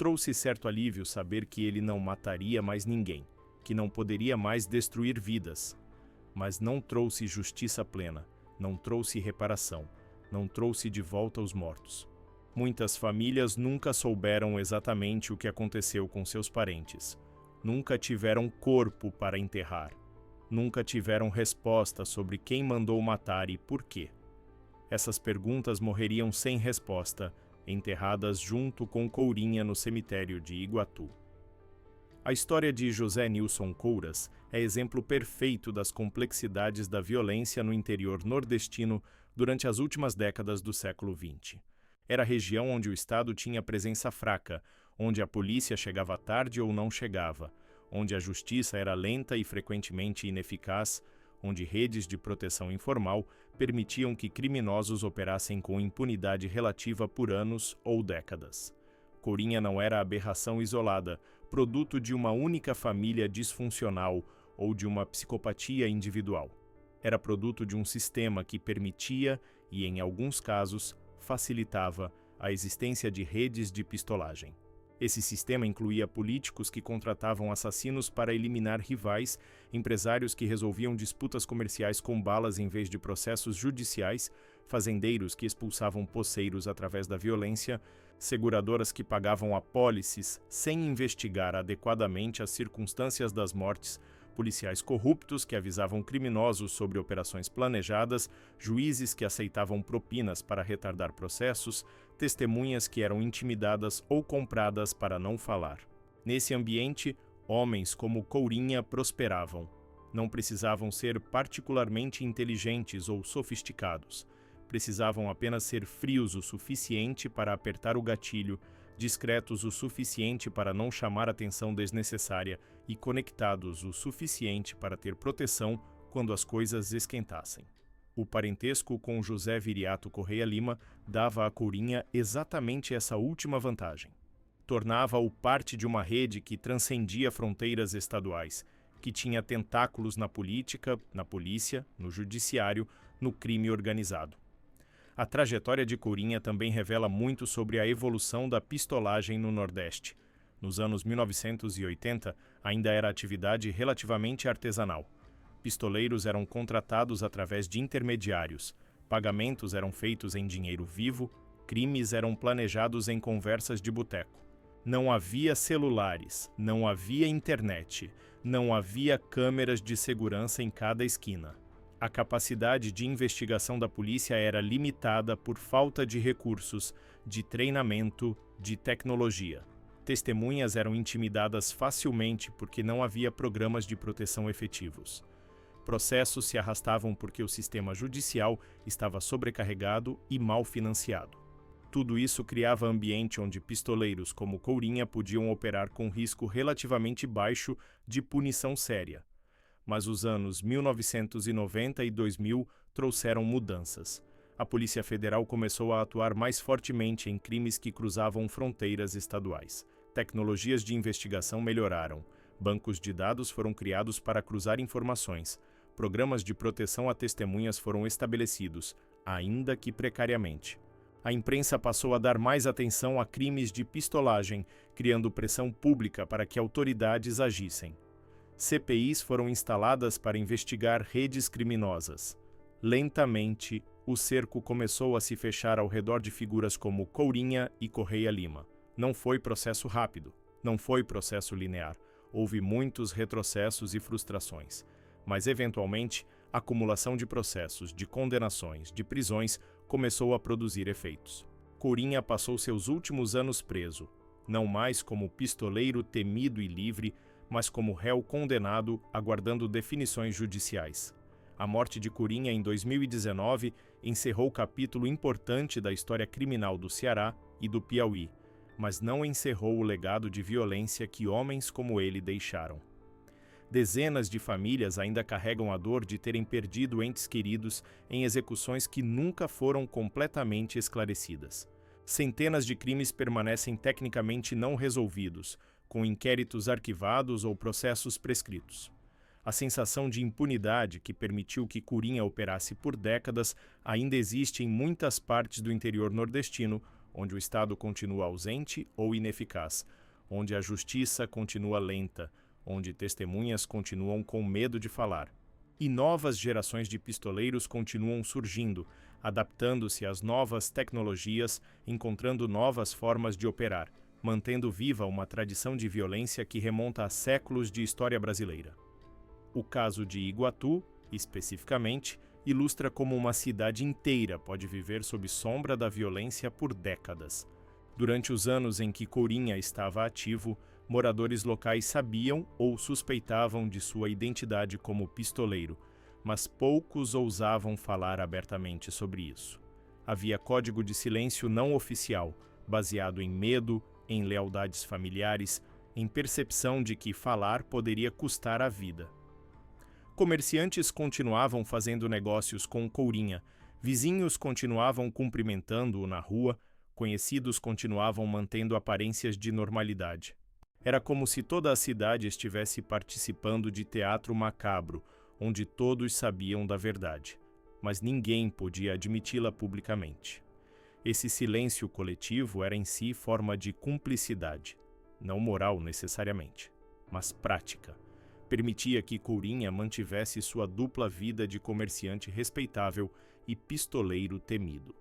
Trouxe certo alívio saber que ele não mataria mais ninguém, que não poderia mais destruir vidas. Mas não trouxe justiça plena, não trouxe reparação, não trouxe de volta os mortos. Muitas famílias nunca souberam exatamente o que aconteceu com seus parentes. Nunca tiveram corpo para enterrar. Nunca tiveram resposta sobre quem mandou matar e por quê. Essas perguntas morreriam sem resposta, enterradas junto com Courinha no cemitério de Iguatu. A história de José Nilson Couras é exemplo perfeito das complexidades da violência no interior nordestino durante as últimas décadas do século XX. Era a região onde o Estado tinha presença fraca, onde a polícia chegava tarde ou não chegava, onde a justiça era lenta e frequentemente ineficaz, onde redes de proteção informal permitiam que criminosos operassem com impunidade relativa por anos ou décadas. Courinha não era aberração isolada, produto de uma única família disfuncional ou de uma psicopatia individual. Era produto de um sistema que permitia, e em alguns casos, facilitava a existência de redes de pistolagem. Esse sistema incluía políticos que contratavam assassinos para eliminar rivais, empresários que resolviam disputas comerciais com balas em vez de processos judiciais, fazendeiros que expulsavam poceiros através da violência, seguradoras que pagavam apólices sem investigar adequadamente as circunstâncias das mortes, policiais corruptos que avisavam criminosos sobre operações planejadas, juízes que aceitavam propinas para retardar processos, testemunhas que eram intimidadas ou compradas para não falar. Nesse ambiente, homens como Courinha prosperavam. Não precisavam ser particularmente inteligentes ou sofisticados. Precisavam apenas ser frios o suficiente para apertar o gatilho, discretos o suficiente para não chamar atenção desnecessária e conectados o suficiente para ter proteção quando as coisas esquentassem. O parentesco com José Viriato Correia Lima dava a Courinha exatamente essa última vantagem. Tornava-o parte de uma rede que transcendia fronteiras estaduais, que tinha tentáculos na política, na polícia, no judiciário, no crime organizado. A trajetória de Courinha também revela muito sobre a evolução da pistolagem no Nordeste. Nos anos 1980, ainda era atividade relativamente artesanal. Pistoleiros eram contratados através de intermediários, pagamentos eram feitos em dinheiro vivo, crimes eram planejados em conversas de boteco. Não havia celulares, não havia internet, não havia câmeras de segurança em cada esquina. A capacidade de investigação da polícia era limitada por falta de recursos, de treinamento, de tecnologia. Testemunhas eram intimidadas facilmente porque não havia programas de proteção efetivos. Processos se arrastavam porque o sistema judicial estava sobrecarregado e mal financiado. Tudo isso criava ambiente onde pistoleiros como Courinha podiam operar com risco relativamente baixo de punição séria. Mas os anos 1990 e 2000 trouxeram mudanças. A Polícia Federal começou a atuar mais fortemente em crimes que cruzavam fronteiras estaduais. Tecnologias de investigação melhoraram. Bancos de dados foram criados para cruzar informações. Programas de proteção a testemunhas foram estabelecidos, ainda que precariamente. A imprensa passou a dar mais atenção a crimes de pistolagem, criando pressão pública para que autoridades agissem. CPIs foram instaladas para investigar redes criminosas. Lentamente, o cerco começou a se fechar ao redor de figuras como Courinha e Correia Lima. Não foi processo rápido, não foi processo linear. houve muitos retrocessos e frustrações, mas eventualmente a acumulação de processos, de condenações, de prisões começou a produzir efeitos. Corinha passou seus últimos anos preso, não mais como pistoleiro temido e livre, mas como réu condenado, aguardando definições judiciais. A morte de Corinha em 2019 encerrou capítulo importante da história criminal do Ceará e do Piauí, mas não encerrou o legado de violência que homens como ele deixaram. Dezenas de famílias ainda carregam a dor de terem perdido entes queridos em execuções que nunca foram completamente esclarecidas. Centenas de crimes permanecem tecnicamente não resolvidos, com inquéritos arquivados ou processos prescritos. A sensação de impunidade que permitiu que Corinha operasse por décadas ainda existe em muitas partes do interior nordestino, onde o Estado continua ausente ou ineficaz, onde a justiça continua lenta, onde testemunhas continuam com medo de falar. E novas gerações de pistoleiros continuam surgindo, adaptando-se às novas tecnologias, encontrando novas formas de operar, mantendo viva uma tradição de violência que remonta a séculos de história brasileira. O caso de Iguatu, especificamente, ilustra como uma cidade inteira pode viver sob sombra da violência por décadas. Durante os anos em que Corinha estava ativo, moradores locais sabiam ou suspeitavam de sua identidade como pistoleiro, mas poucos ousavam falar abertamente sobre isso. Havia código de silêncio não oficial, baseado em medo, em lealdades familiares, em percepção de que falar poderia custar a vida. Comerciantes continuavam fazendo negócios com Corinha, vizinhos continuavam cumprimentando-o na rua, conhecidos continuavam mantendo aparências de normalidade. Era como se toda a cidade estivesse participando de teatro macabro, onde todos sabiam da verdade, mas ninguém podia admiti-la publicamente. Esse silêncio coletivo era em si forma de cumplicidade, não moral necessariamente, mas prática. Permitia que Corinha mantivesse sua dupla vida de comerciante respeitável e pistoleiro temido.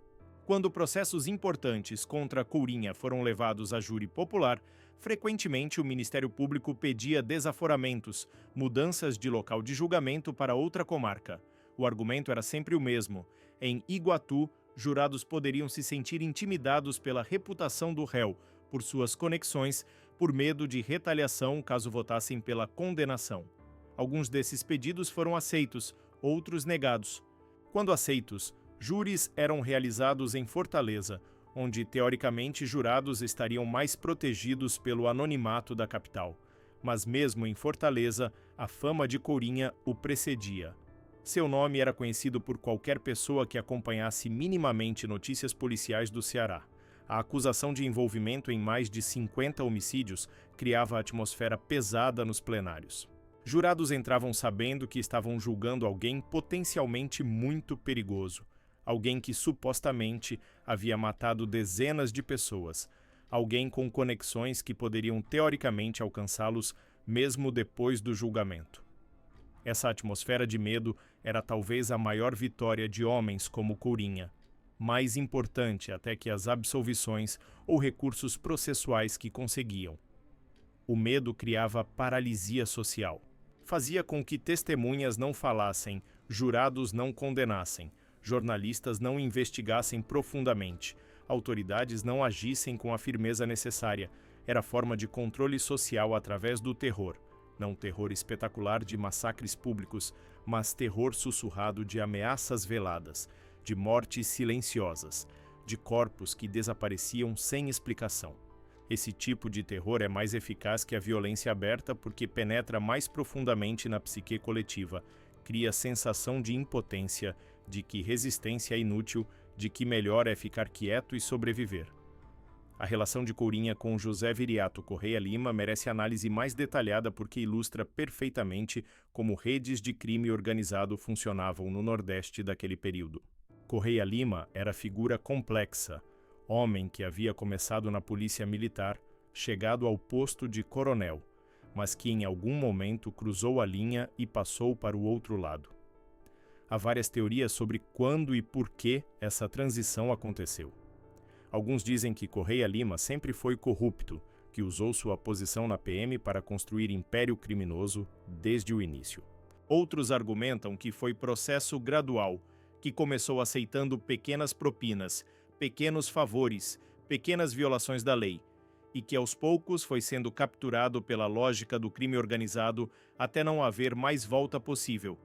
Quando processos importantes contra Corinha foram levados a júri popular, frequentemente o Ministério Público pedia desaforamentos, mudanças de local de julgamento para outra comarca. O argumento era sempre o mesmo. Em Iguatu, jurados poderiam se sentir intimidados pela reputação do réu, por suas conexões, por medo de retaliação caso votassem pela condenação. Alguns desses pedidos foram aceitos, outros negados. Quando aceitos, júris eram realizados em Fortaleza, onde teoricamente jurados estariam mais protegidos pelo anonimato da capital. Mas mesmo em Fortaleza, a fama de Corinha o precedia. Seu nome era conhecido por qualquer pessoa que acompanhasse minimamente notícias policiais do Ceará. A acusação de envolvimento em mais de 50 homicídios criava a atmosfera pesada nos plenários. Jurados entravam sabendo que estavam julgando alguém potencialmente muito perigoso, alguém que supostamente havia matado dezenas de pessoas, alguém com conexões que poderiam teoricamente alcançá-los mesmo depois do julgamento. Essa atmosfera de medo era talvez a maior vitória de homens como Corinha, mais importante até que as absolvições ou recursos processuais que conseguiam. O medo criava paralisia social. Fazia com que testemunhas não falassem, jurados não condenassem, jornalistas não investigassem profundamente, autoridades não agissem com a firmeza necessária. Era forma de controle social através do terror. Não terror espetacular de massacres públicos, mas terror sussurrado de ameaças veladas, de mortes silenciosas, de corpos que desapareciam sem explicação. Esse tipo de terror é mais eficaz que a violência aberta porque penetra mais profundamente na psique coletiva, cria sensação de impotência, de que resistência é inútil, de que melhor é ficar quieto e sobreviver. A relação de Corinha com José Viriato Correia Lima merece análise mais detalhada porque ilustra perfeitamente como redes de crime organizado funcionavam no Nordeste daquele período. Correia Lima era figura complexa, homem que havia começado na polícia militar, chegado ao posto de coronel, mas que em algum momento cruzou a linha e passou para o outro lado. Há várias teorias sobre quando e por que essa transição aconteceu. Alguns dizem que Correia Lima sempre foi corrupto, que usou sua posição na PM para construir império criminoso desde o início. Outros argumentam que foi processo gradual, que começou aceitando pequenas propinas, pequenos favores, pequenas violações da lei, e que aos poucos foi sendo capturado pela lógica do crime organizado até não haver mais volta possível.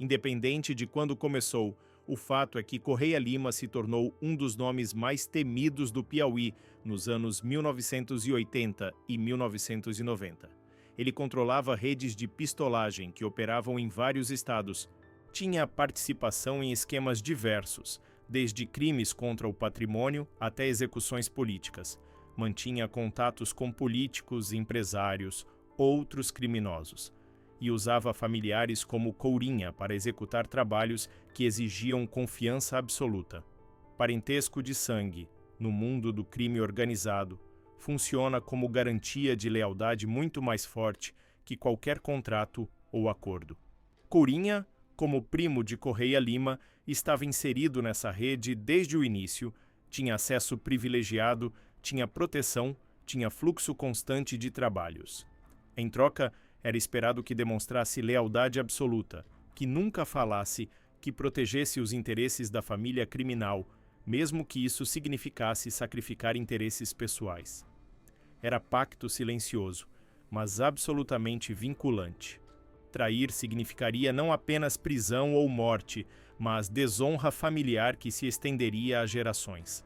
Independente de quando começou, o fato é que Correia Lima se tornou um dos nomes mais temidos do Piauí nos anos 1980 e 1990. Ele controlava redes de pistolagem que operavam em vários estados. Tinha participação em esquemas diversos, desde crimes contra o patrimônio até execuções políticas. Mantinha contatos com políticos, empresários, outros criminosos. E usava familiares como Courinha para executar trabalhos que exigiam confiança absoluta. Parentesco de sangue, no mundo do crime organizado, funciona como garantia de lealdade muito mais forte que qualquer contrato ou acordo. Courinha, como primo de Correia Lima, estava inserido nessa rede desde o início, tinha acesso privilegiado, tinha proteção, tinha fluxo constante de trabalhos. Em troca, era esperado que demonstrasse lealdade absoluta, que nunca falasse, que protegesse os interesses da família criminal, mesmo que isso significasse sacrificar interesses pessoais. Era pacto silencioso, mas absolutamente vinculante. Trair significaria não apenas prisão ou morte, mas desonra familiar que se estenderia a gerações.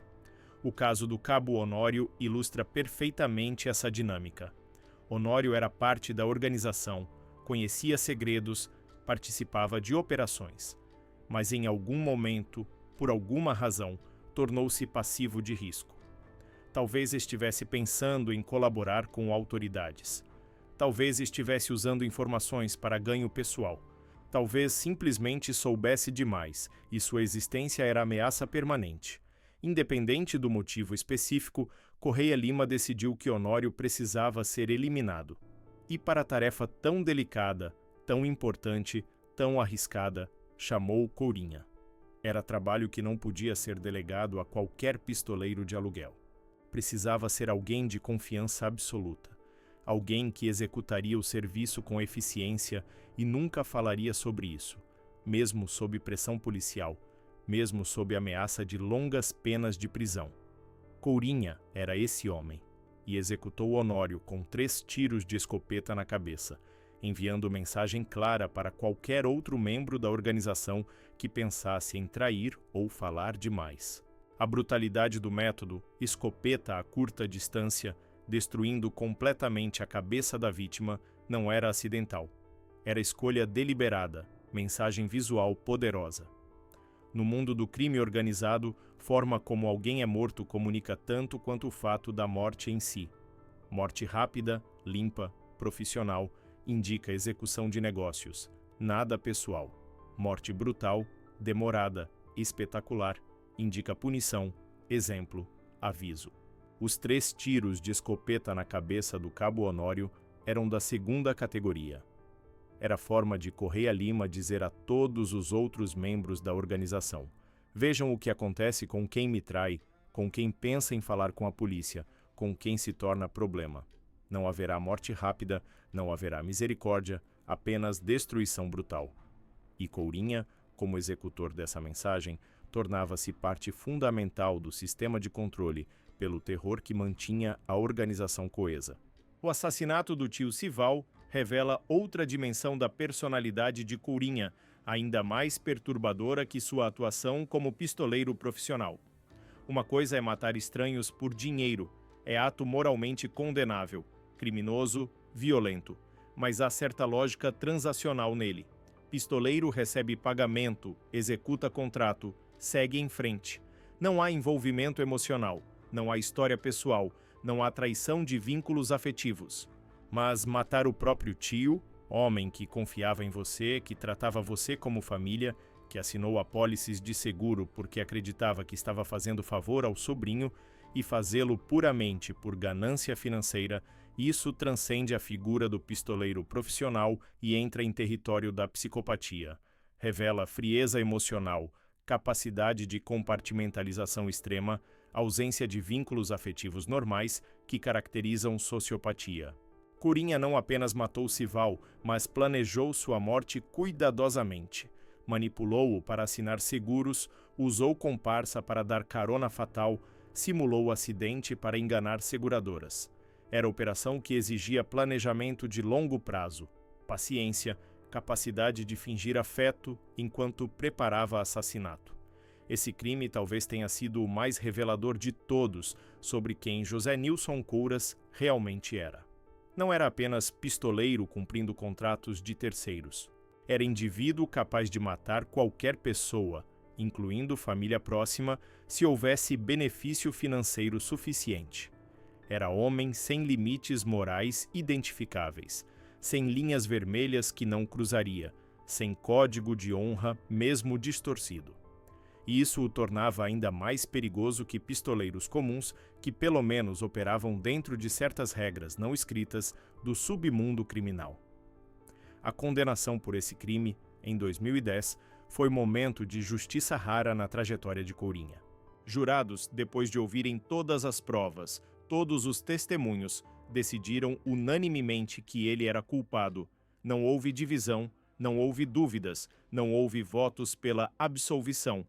O caso do Cabo Honório ilustra perfeitamente essa dinâmica. Honório era parte da organização, conhecia segredos, participava de operações, mas em algum momento, por alguma razão, tornou-se passivo de risco. Talvez estivesse pensando em colaborar com autoridades. Talvez estivesse usando informações para ganho pessoal. Talvez simplesmente soubesse demais e sua existência era ameaça permanente. Independente do motivo específico, Correia Lima decidiu que Honório precisava ser eliminado. E para a tarefa tão delicada, tão importante, tão arriscada, chamou Courinha. Era trabalho que não podia ser delegado a qualquer pistoleiro de aluguel. Precisava ser alguém de confiança absoluta. Alguém que executaria o serviço com eficiência e nunca falaria sobre isso, mesmo sob pressão policial, mesmo sob ameaça de longas penas de prisão. Courinha era esse homem, e executou Honório com 3 tiros de escopeta na cabeça, enviando mensagem clara para qualquer outro membro da organização que pensasse em trair ou falar demais. A brutalidade do método, escopeta a curta distância, destruindo completamente a cabeça da vítima, não era acidental. Era escolha deliberada, mensagem visual poderosa. No mundo do crime organizado, forma como alguém é morto comunica tanto quanto o fato da morte em si. Morte rápida, limpa, profissional, indica execução de negócios, nada pessoal. Morte brutal, demorada, espetacular, indica punição, exemplo, aviso. Os 3 tiros de escopeta na cabeça do Cabo Honório eram da 2ª categoria. Era forma de Correia Lima dizer a todos os outros membros da organização: vejam o que acontece com quem me trai, com quem pensa em falar com a polícia, com quem se torna problema. Não haverá morte rápida, não haverá misericórdia, apenas destruição brutal. E Courinha, como executor dessa mensagem, tornava-se parte fundamental do sistema de controle pelo terror que mantinha a organização coesa. O assassinato do tio Sival revela outra dimensão da personalidade de Courinha, ainda mais perturbadora que sua atuação como pistoleiro profissional. Uma coisa é matar estranhos por dinheiro, é ato moralmente condenável, criminoso, violento, mas há certa lógica transacional nele. Pistoleiro recebe pagamento, executa contrato, segue em frente. Não há envolvimento emocional, não há história pessoal, não há traição de vínculos afetivos. Mas matar o próprio tio, homem que confiava em você, que tratava você como família, que assinou apólices de seguro porque acreditava que estava fazendo favor ao sobrinho, e fazê-lo puramente por ganância financeira, isso transcende a figura do pistoleiro profissional e entra em território da psicopatia. Revela frieza emocional, capacidade de compartimentalização extrema, ausência de vínculos afetivos normais que caracterizam sociopatia. Corinha não apenas matou Sival, mas planejou sua morte cuidadosamente. Manipulou-o para assinar seguros, usou comparsa para dar carona fatal, simulou o acidente para enganar seguradoras. Era operação que exigia planejamento de longo prazo, paciência, capacidade de fingir afeto enquanto preparava assassinato. Esse crime talvez tenha sido o mais revelador de todos sobre quem José Nilson Couras realmente era. Não era apenas pistoleiro cumprindo contratos de terceiros. Era indivíduo capaz de matar qualquer pessoa, incluindo família próxima, se houvesse benefício financeiro suficiente. Era homem sem limites morais identificáveis, sem linhas vermelhas que não cruzaria, sem código de honra mesmo distorcido. E isso o tornava ainda mais perigoso que pistoleiros comuns que pelo menos operavam dentro de certas regras não escritas do submundo criminal. A condenação por esse crime, em 2010, foi momento de justiça rara na trajetória de Courinha. Jurados, depois de ouvirem todas as provas, todos os testemunhos, decidiram unanimemente que ele era culpado. Não houve divisão, não houve dúvidas, não houve votos pela absolvição.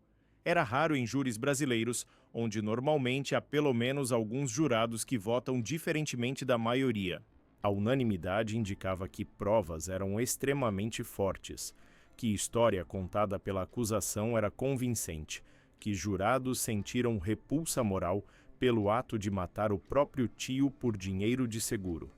Era raro em júris brasileiros, onde normalmente há pelo menos alguns jurados que votam diferentemente da maioria. A unanimidade indicava que provas eram extremamente fortes, que história contada pela acusação era convincente, que jurados sentiram repulsa moral pelo ato de matar o próprio tio por dinheiro de seguro.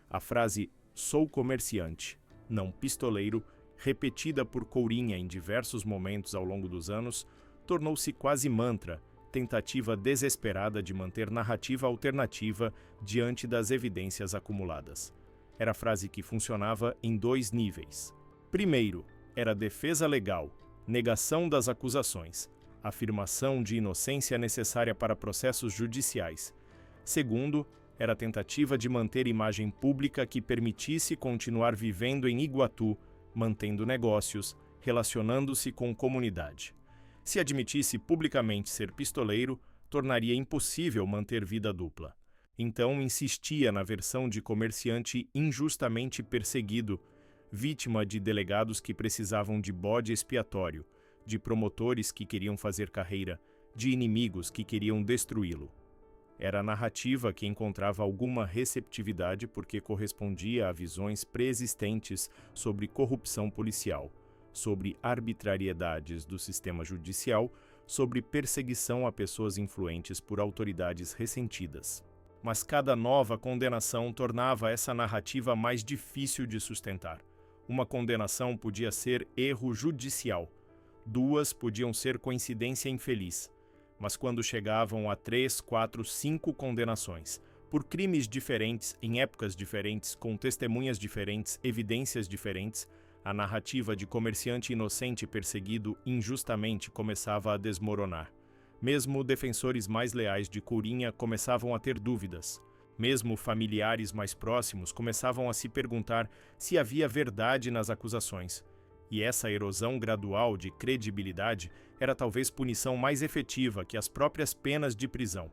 A frase "sou comerciante, não pistoleiro", repetida por Courinha em diversos momentos ao longo dos anos, tornou-se quase mantra, tentativa desesperada de manter narrativa alternativa diante das evidências acumuladas. Era a frase que funcionava em dois níveis. Primeiro, era defesa legal, negação das acusações, afirmação de inocência necessária para processos judiciais. Segundo, era tentativa de manter imagem pública que permitisse continuar vivendo em Iguatu, mantendo negócios, relacionando-se com comunidade. Se admitisse publicamente ser pistoleiro, tornaria impossível manter vida dupla. Então insistia na versão de comerciante injustamente perseguido, vítima de delegados que precisavam de bode expiatório, de promotores que queriam fazer carreira, de inimigos que queriam destruí-lo. Era a narrativa que encontrava alguma receptividade porque correspondia a visões preexistentes sobre corrupção policial, sobre arbitrariedades do sistema judicial, sobre perseguição a pessoas influentes por autoridades ressentidas. Mas cada nova condenação tornava essa narrativa mais difícil de sustentar. Uma condenação podia ser erro judicial. Duas podiam ser coincidência infeliz. Mas quando chegavam a 3, 4, 5 condenações, por crimes diferentes, em épocas diferentes, com testemunhas diferentes, evidências diferentes, a narrativa de comerciante inocente perseguido injustamente começava a desmoronar. Mesmo defensores mais leais de Courinha começavam a ter dúvidas. Mesmo familiares mais próximos começavam a se perguntar se havia verdade nas acusações. E essa erosão gradual de credibilidade era talvez punição mais efetiva que as próprias penas de prisão.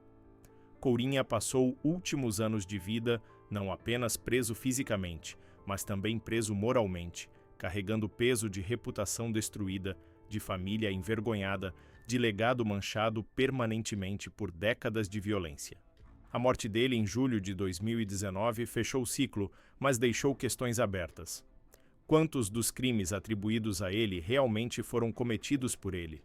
Courinha passou últimos anos de vida não apenas preso fisicamente, mas também preso moralmente, carregando o peso de reputação destruída, de família envergonhada, de legado manchado permanentemente por décadas de violência. A morte dele em julho de 2019 fechou o ciclo, mas deixou questões abertas. Quantos dos crimes atribuídos a ele realmente foram cometidos por ele?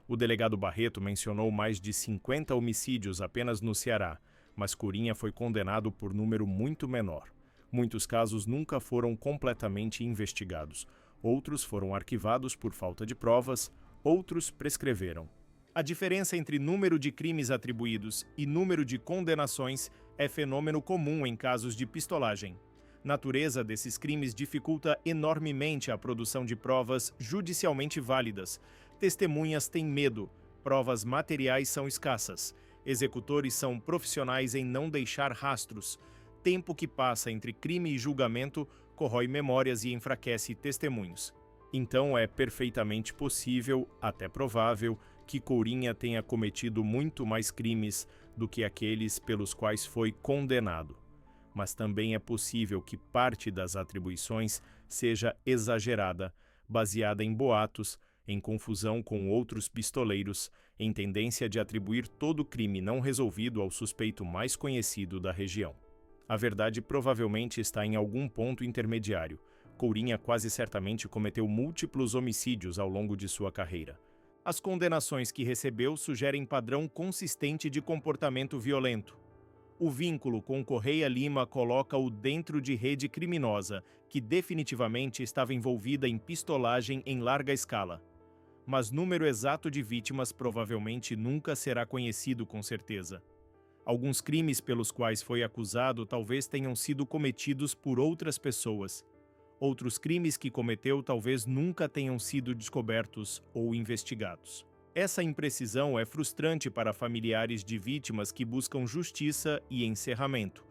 O delegado Barreto mencionou mais de 50 homicídios apenas no Ceará, mas Courinha foi condenado por número muito menor. Muitos casos nunca foram completamente investigados. Outros foram arquivados por falta de provas, outros prescreveram. A diferença entre número de crimes atribuídos e número de condenações é fenômeno comum em casos de pistolagem. Natureza desses crimes dificulta enormemente a produção de provas judicialmente válidas. Testemunhas têm medo, provas materiais são escassas, executores são profissionais em não deixar rastros. Tempo que passa entre crime e julgamento corrói memórias e enfraquece testemunhos. Então é perfeitamente possível, até provável, que Courinha tenha cometido muito mais crimes do que aqueles pelos quais foi condenado. Mas também é possível que parte das atribuições seja exagerada, baseada em boatos, em confusão com outros pistoleiros, em tendência de atribuir todo crime não resolvido ao suspeito mais conhecido da região. A verdade provavelmente está em algum ponto intermediário. Courinha quase certamente cometeu múltiplos homicídios ao longo de sua carreira. As condenações que recebeu sugerem padrão consistente de comportamento violento. O vínculo com Correia Lima coloca-o dentro de rede criminosa, que definitivamente estava envolvida em pistolagem em larga escala. Mas número exato de vítimas provavelmente nunca será conhecido com certeza. Alguns crimes pelos quais foi acusado talvez tenham sido cometidos por outras pessoas. Outros crimes que cometeu talvez nunca tenham sido descobertos ou investigados. Essa imprecisão é frustrante para familiares de vítimas que buscam justiça e encerramento,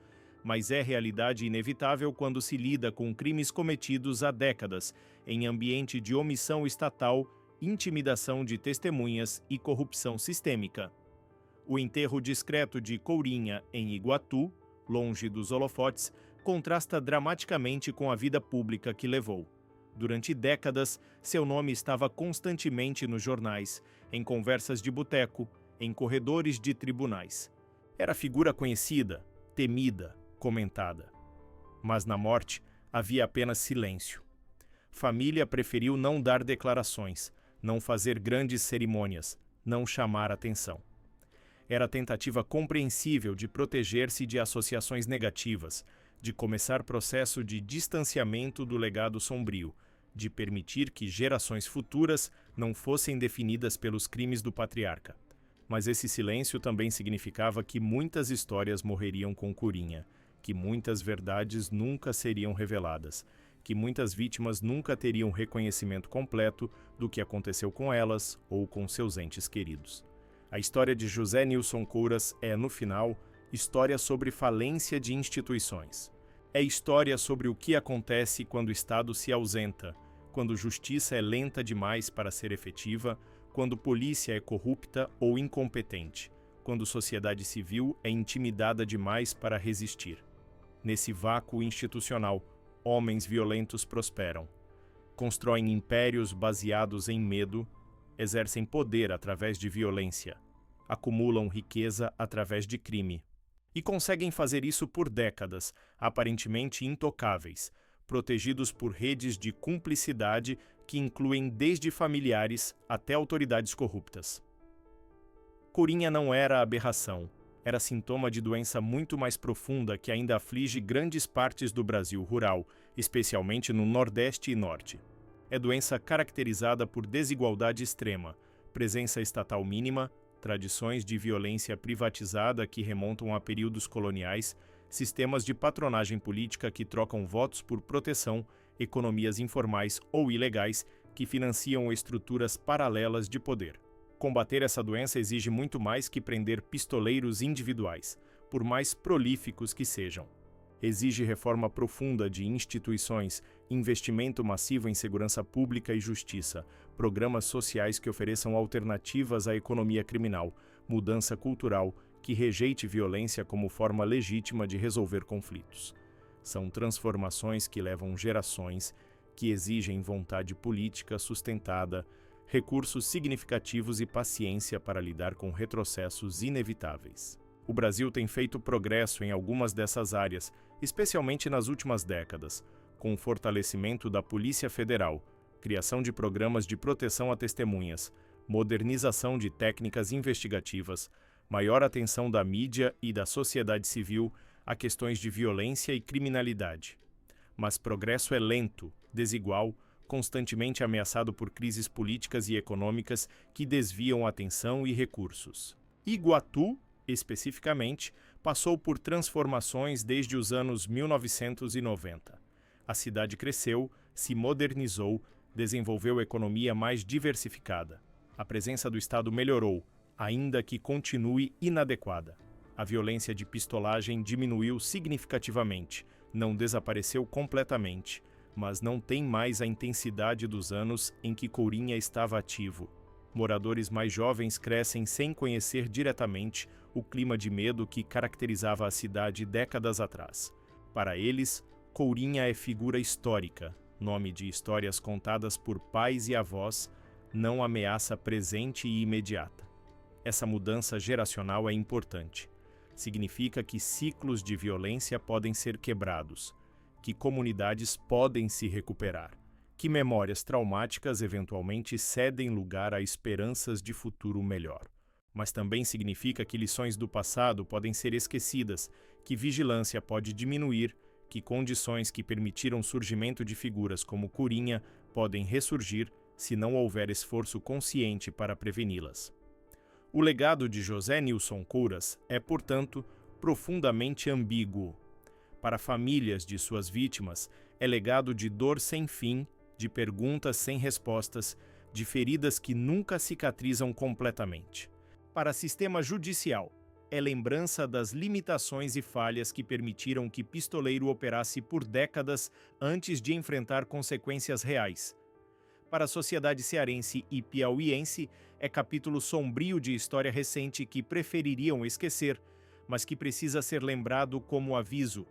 mas é realidade inevitável quando se lida com crimes cometidos há décadas, em ambiente de omissão estatal, intimidação de testemunhas e corrupção sistêmica. O enterro discreto de Courinha, em Iguatu, longe dos holofotes, contrasta dramaticamente com a vida pública que levou. Durante décadas, seu nome estava constantemente nos jornais, em conversas de boteco, em corredores de tribunais. Era figura conhecida, temida, comentada. Mas na morte havia apenas silêncio. Família preferiu não dar declarações, não fazer grandes cerimônias, não chamar atenção. Era tentativa compreensível de proteger-se de associações negativas, de começar processo de distanciamento do legado sombrio, de permitir que gerações futuras não fossem definidas pelos crimes do patriarca. Mas esse silêncio também significava que muitas histórias morreriam com Courinha, que muitas verdades nunca seriam reveladas, que muitas vítimas nunca teriam reconhecimento completo do que aconteceu com elas ou com seus entes queridos. A história de José Nilson Couras é, no final, história sobre falência de instituições. É história sobre o que acontece quando o Estado se ausenta, quando justiça é lenta demais para ser efetiva, quando polícia é corrupta ou incompetente, quando sociedade civil é intimidada demais para resistir. Nesse vácuo institucional, homens violentos prosperam. Constroem impérios baseados em medo, exercem poder através de violência, acumulam riqueza através de crime. E conseguem fazer isso por décadas, aparentemente intocáveis, protegidos por redes de cumplicidade que incluem desde familiares até autoridades corruptas. Courinha não era aberração, era sintoma de doença muito mais profunda que ainda aflige grandes partes do Brasil rural, especialmente no Nordeste e Norte. É doença caracterizada por desigualdade extrema, presença estatal mínima, tradições de violência privatizada que remontam a períodos coloniais, sistemas de patronagem política que trocam votos por proteção, economias informais ou ilegais que financiam estruturas paralelas de poder. Combater essa doença exige muito mais que prender pistoleiros individuais, por mais prolíficos que sejam. Exige reforma profunda de instituições, investimento massivo em segurança pública e justiça, programas sociais que ofereçam alternativas à economia criminal, mudança cultural que rejeite violência como forma legítima de resolver conflitos. São transformações que levam gerações, que exigem vontade política sustentada, recursos significativos e paciência para lidar com retrocessos inevitáveis. O Brasil tem feito progresso em algumas dessas áreas, especialmente nas últimas décadas, com o fortalecimento da Polícia Federal, criação de programas de proteção a testemunhas, modernização de técnicas investigativas, maior atenção da mídia e da sociedade civil a questões de violência e criminalidade. Mas progresso é lento, desigual, constantemente ameaçado por crises políticas e econômicas que desviam atenção e recursos. Iguatu, especificamente, passou por transformações desde os anos 1990. A cidade cresceu, se modernizou, desenvolveu economia mais diversificada. A presença do Estado melhorou, ainda que continue inadequada. A violência de pistolagem diminuiu significativamente, não desapareceu completamente, mas não tem mais a intensidade dos anos em que Courinha estava ativo. Moradores mais jovens crescem sem conhecer diretamente o clima de medo que caracterizava a cidade décadas atrás. Para eles, Courinha é figura histórica, nome de histórias contadas por pais e avós, não ameaça presente e imediata. Essa mudança geracional é importante. Significa que ciclos de violência podem ser quebrados, que comunidades podem se recuperar, que memórias traumáticas eventualmente cedem lugar a esperanças de futuro melhor. Mas também significa que lições do passado podem ser esquecidas, que vigilância pode diminuir, que condições que permitiram o surgimento de figuras como Courinha podem ressurgir se não houver esforço consciente para preveni-las. O legado de José Nilson Couras é, portanto, profundamente ambíguo. Para famílias de suas vítimas, é legado de dor sem fim, de perguntas sem respostas, de feridas que nunca cicatrizam completamente. Para o sistema judicial, é lembrança das limitações e falhas que permitiram que pistoleiro operasse por décadas antes de enfrentar consequências reais. Para a sociedade cearense e piauiense, é capítulo sombrio de história recente que prefeririam esquecer, mas que precisa ser lembrado como aviso.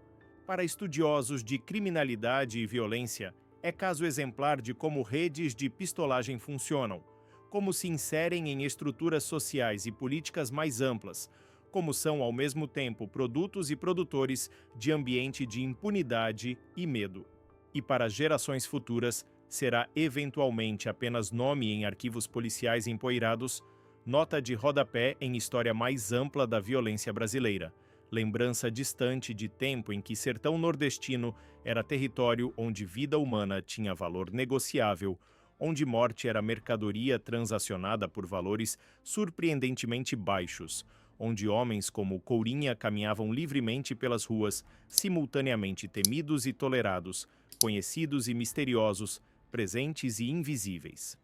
Para estudiosos de criminalidade e violência, é caso exemplar de como redes de pistolagem funcionam, como se inserem em estruturas sociais e políticas mais amplas, como são, ao mesmo tempo, produtos e produtores de ambiente de impunidade e medo. E para gerações futuras, será eventualmente apenas nome em arquivos policiais empoeirados, nota de rodapé em história mais ampla da violência brasileira, lembrança distante de tempo em que sertão nordestino era território onde vida humana tinha valor negociável, onde morte era mercadoria transacionada por valores surpreendentemente baixos, onde homens como Courinha caminhavam livremente pelas ruas, simultaneamente temidos e tolerados, conhecidos e misteriosos, presentes e invisíveis.